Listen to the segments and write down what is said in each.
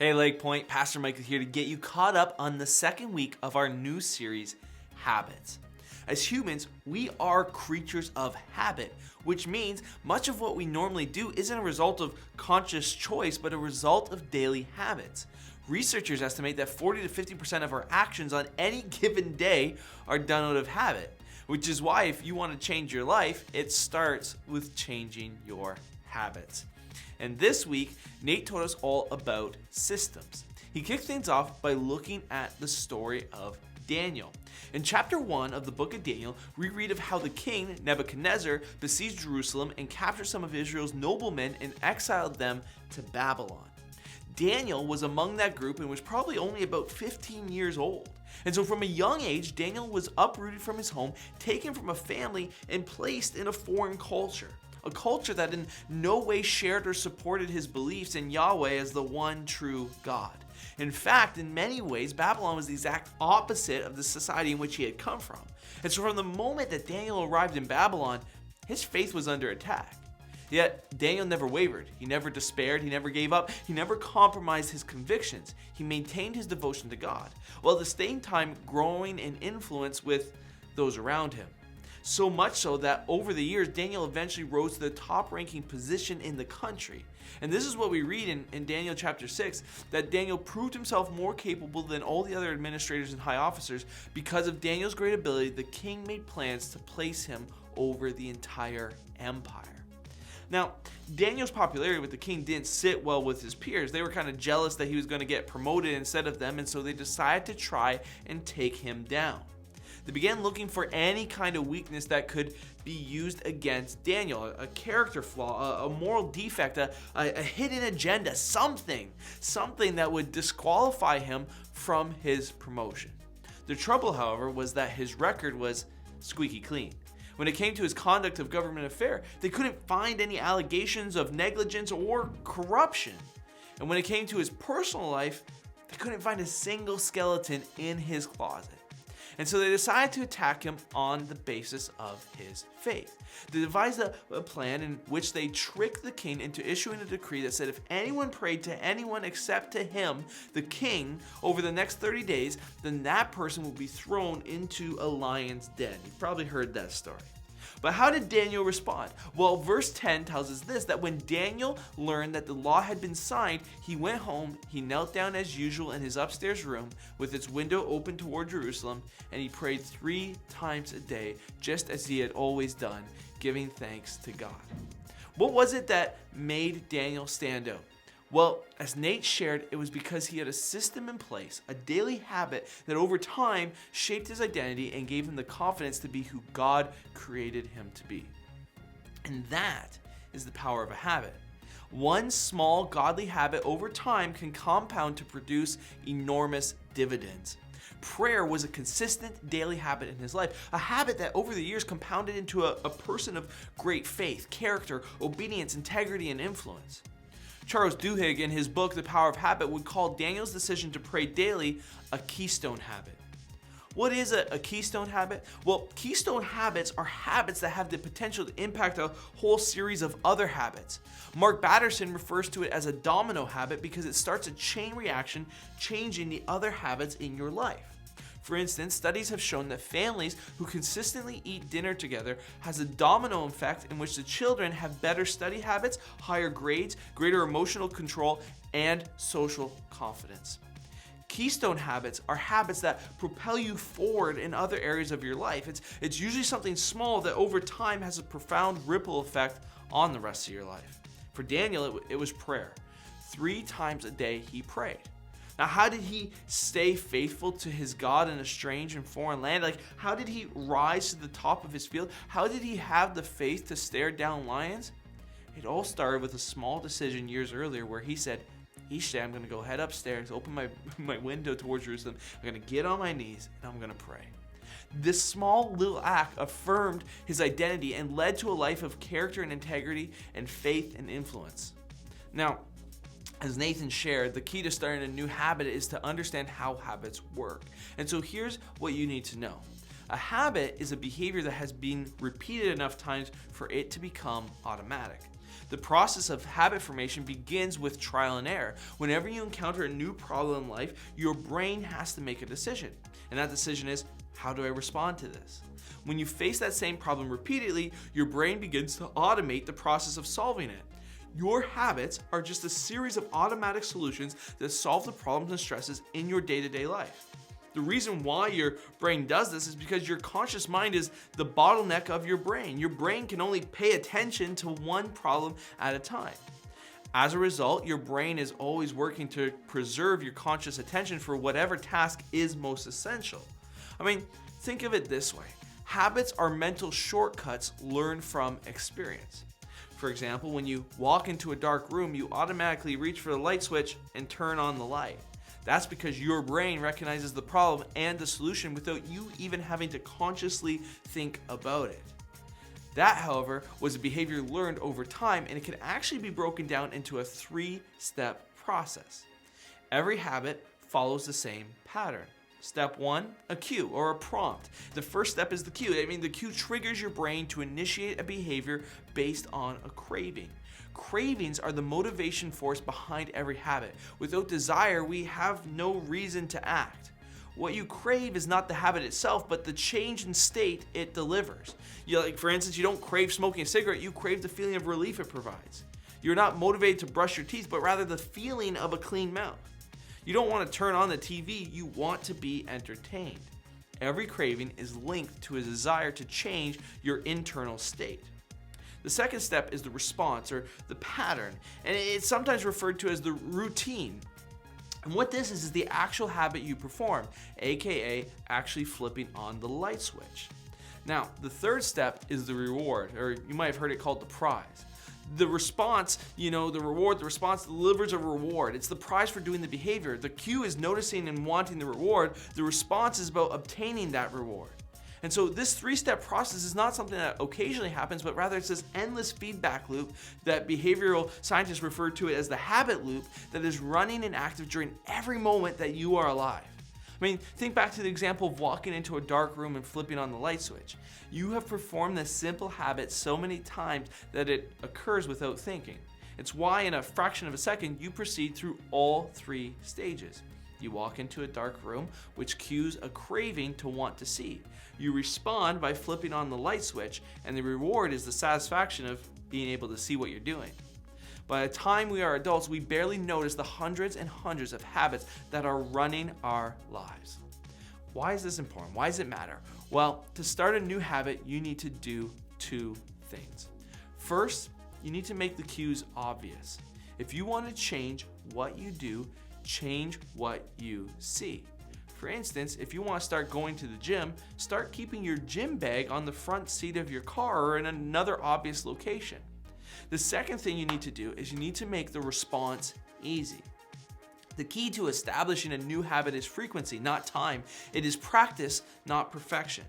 Hey Lake Point, Pastor Michael here to get you caught up on the second week of our new series, Habits. As humans, we are creatures of habit, which means much of what we normally do isn't a result of conscious choice, but a result of daily habits. Researchers estimate that 40 to 50% of our actions on any given day are done out of habit, which is why if you want to change your life, it starts with changing your habits. And this week, Nate told us all about systems. He kicked things off by looking at the story of Daniel. In chapter 1 of the book of Daniel, we read of how the king, Nebuchadnezzar, besieged Jerusalem and captured some of Israel's noblemen and exiled them to Babylon. Daniel was among that group and was probably only about 15 years old. And so from a young age, Daniel was uprooted from his home, taken from a family, and placed in a foreign culture. A culture that in no way shared or supported his beliefs in Yahweh as the one true God. In fact, in many ways, Babylon was the exact opposite of the society in which he had come from. And so from the moment that Daniel arrived in Babylon, his faith was under attack. Yet, Daniel never wavered. He never despaired. He never gave up. He never compromised his convictions. He maintained his devotion to God, while at the same time growing in influence with those around him. So much so that over the years, Daniel eventually rose to the top-ranking position in the country. And this is what we read in Daniel chapter 6, that Daniel proved himself more capable than all the other administrators and high officers. Because of Daniel's great ability, the king made plans to place him over the entire empire. Now, Daniel's popularity with the king didn't sit well with his peers. They were kind of jealous that he was going to get promoted instead of them, and so they decided to try and take him down. They began looking for any kind of weakness that could be used against Daniel, a character flaw, a moral defect, a hidden agenda, something that would disqualify him from his promotion. The trouble, however, was that his record was squeaky clean. When it came to his conduct of government affair, they couldn't find any allegations of negligence or corruption. And when it came to his personal life, they couldn't find a single skeleton in his closet. And so they decided to attack him on the basis of his faith. They devised a plan in which they tricked the king into issuing a decree that said if anyone prayed to anyone except to him, the king, over the next 30 days, then that person would be thrown into a lion's den. You've probably heard that story. But how did Daniel respond? Well, verse 10 tells us this, that when Daniel learned that the law had been signed, he went home, he knelt down as usual in his upstairs room with its window open toward Jerusalem, and he prayed 3 times a day, just as he had always done, giving thanks to God. What was it that made Daniel stand out? Well, as Nate shared, it was because he had a system in place, a daily habit that over time shaped his identity and gave him the confidence to be who God created him to be. And that is the power of a habit. One small godly habit over time can compound to produce enormous dividends. Prayer was a consistent daily habit in his life, a habit that over the years compounded into a person of great faith, character, obedience, integrity, and influence. Charles Duhigg, in his book, The Power of Habit, would call Daniel's decision to pray daily a keystone habit. What is a keystone habit? Well, keystone habits are habits that have the potential to impact a whole series of other habits. Mark Batterson refers to it as a domino habit because it starts a chain reaction, changing the other habits in your life. For instance, studies have shown that families who consistently eat dinner together has a domino effect in which the children have better study habits, higher grades, greater emotional control, and social confidence. Keystone habits are habits that propel you forward in other areas of your life. It's usually something small that over time has a profound ripple effect on the rest of your life. For Daniel, it was prayer. 3 times a day he prayed. Now, how did he stay faithful to his God in a strange and foreign land? How did he rise to the top of his field? How did he have the faith to stare down lions? It all started with a small decision years earlier where he said, each day I'm going to go head upstairs, open my window towards Jerusalem, I'm going to get on my knees, and I'm going to pray. This small little act affirmed his identity and led to a life of character and integrity and faith and influence. Now, as Nathan shared, the key to starting a new habit is to understand how habits work. And so here's what you need to know. A habit is a behavior that has been repeated enough times for it to become automatic. The process of habit formation begins with trial and error. Whenever you encounter a new problem in life, your brain has to make a decision. And that decision is, how do I respond to this? When you face that same problem repeatedly, your brain begins to automate the process of solving it. Your habits are just a series of automatic solutions that solve the problems and stresses in your day-to-day life. The reason why your brain does this is because your conscious mind is the bottleneck of your brain. Your brain can only pay attention to one problem at a time. As a result, your brain is always working to preserve your conscious attention for whatever task is most essential. Think of it this way. Habits are mental shortcuts learned from experience. For example, when you walk into a dark room, you automatically reach for the light switch and turn on the light. That's because your brain recognizes the problem and the solution without you even having to consciously think about it. That, however, was a behavior learned over time, and it can actually be broken down into a 3-step process. Every habit follows the same pattern. Step 1, a cue or a prompt. The first step is the cue. The cue triggers your brain to initiate a behavior based on a craving. Cravings are the motivation force behind every habit. Without desire, we have no reason to act. What you crave is not the habit itself, but the change in state it delivers. For instance, you don't crave smoking a cigarette, you crave the feeling of relief it provides. You're not motivated to brush your teeth, but rather the feeling of a clean mouth. You don't want to turn on the TV, you want to be entertained. Every craving is linked to a desire to change your internal state. The second step is the response, or the pattern, and it's sometimes referred to as the routine. And what this is the actual habit you perform, aka actually flipping on the light switch. Now, the third step is the reward, or you might have heard it called the prize. The response, the response delivers a reward. It's the prize for doing the behavior. The cue is noticing and wanting the reward. The response is about obtaining that reward. And so this 3-step process is not something that occasionally happens, but rather it's this endless feedback loop that behavioral scientists refer to it as the habit loop that is running and active during every moment that you are alive. Think back to the example of walking into a dark room and flipping on the light switch. You have performed this simple habit so many times that it occurs without thinking. It's why in a fraction of a second you proceed through all 3 stages. You walk into a dark room, which cues a craving to want to see. You respond by flipping on the light switch, and the reward is the satisfaction of being able to see what you're doing. By the time we are adults, we barely notice the hundreds and hundreds of habits that are running our lives. Why is this important? Why does it matter? Well, to start a new habit, you need to do 2 things. First, you need to make the cues obvious. If you want to change what you do, change what you see. For instance, if you want to start going to the gym, start keeping your gym bag on the front seat of your car or in another obvious location. The second thing you need to do is you need to make the response easy. The key to establishing a new habit is frequency, not time. It is practice, not perfection.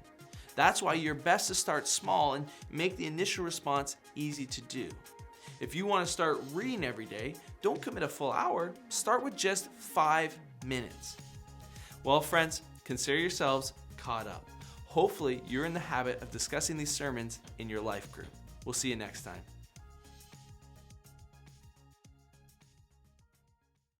That's why you're best to start small and make the initial response easy to do. If you want to start reading every day, don't commit a full hour. Start with just 5 minutes. Well, friends, consider yourselves caught up. Hopefully, you're in the habit of discussing these sermons in your life group. We'll see you next time.